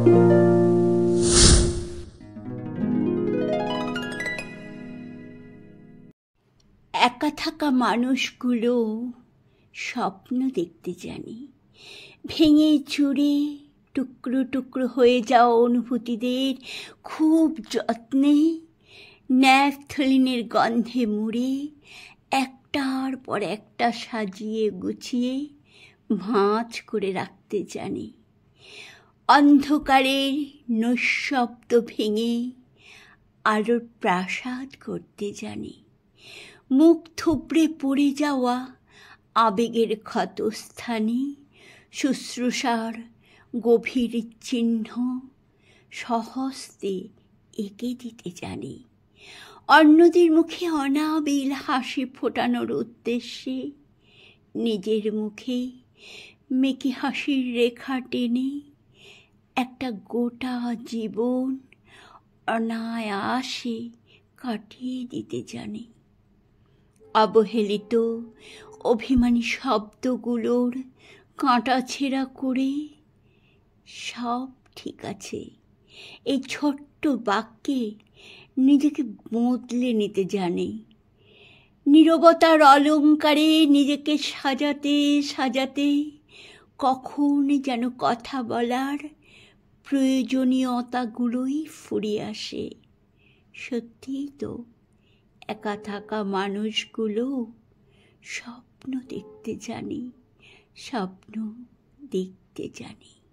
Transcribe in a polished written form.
একা থাকা মানুষগুলো স্বপ্ন দেখতে জানে, ভেঙে চুরে টুকরো টুকরো হয়ে যাওয়া অনুভূতিদের খুব যত্নে ন্যাপথলিনের গন্ধে মুড়ে একটার পর একটা সাজিয়ে গুছিয়ে ভাঁজ করে রাখতে জানে। অন্ধকারের নৈঃশব্দ ভেঙে আলোর প্রাসাদ করতে জানে। মুখ থুবড়ে পড়ে যাওয়া আবেগের ক্ষতস্থানে শুশ্রূষার গভীর চিহ্ন সহস্তে এঁকে দিতে জানে। অন্যদের মুখে অনাবিল হাসি ফোটানোর উদ্দেশ্যে নিজের মুখে মেকি হাসির রেখা টেনে একটা গোটা জীবন অনায়াসে কাটিয়ে দিতে জানে। অবহেলিত অভিমানী শব্দগুলোর কাঁটাছেঁড়া করে সব ঠিক আছে এই ছোট্ট বাক্যে নিজেকে বদলে নিতে জানে। নীরবতার অলংকারে নিজেকে সাজাতে সাজাতে কখন যেন কথা বলার প্রয়োজনীয়তাগুলোই ফুরিয়ে আসে। সত্যিই তো একা থাকা মানুষগুলো স্বপ্ন দেখতে জানে, স্বপ্ন দেখতে জানে।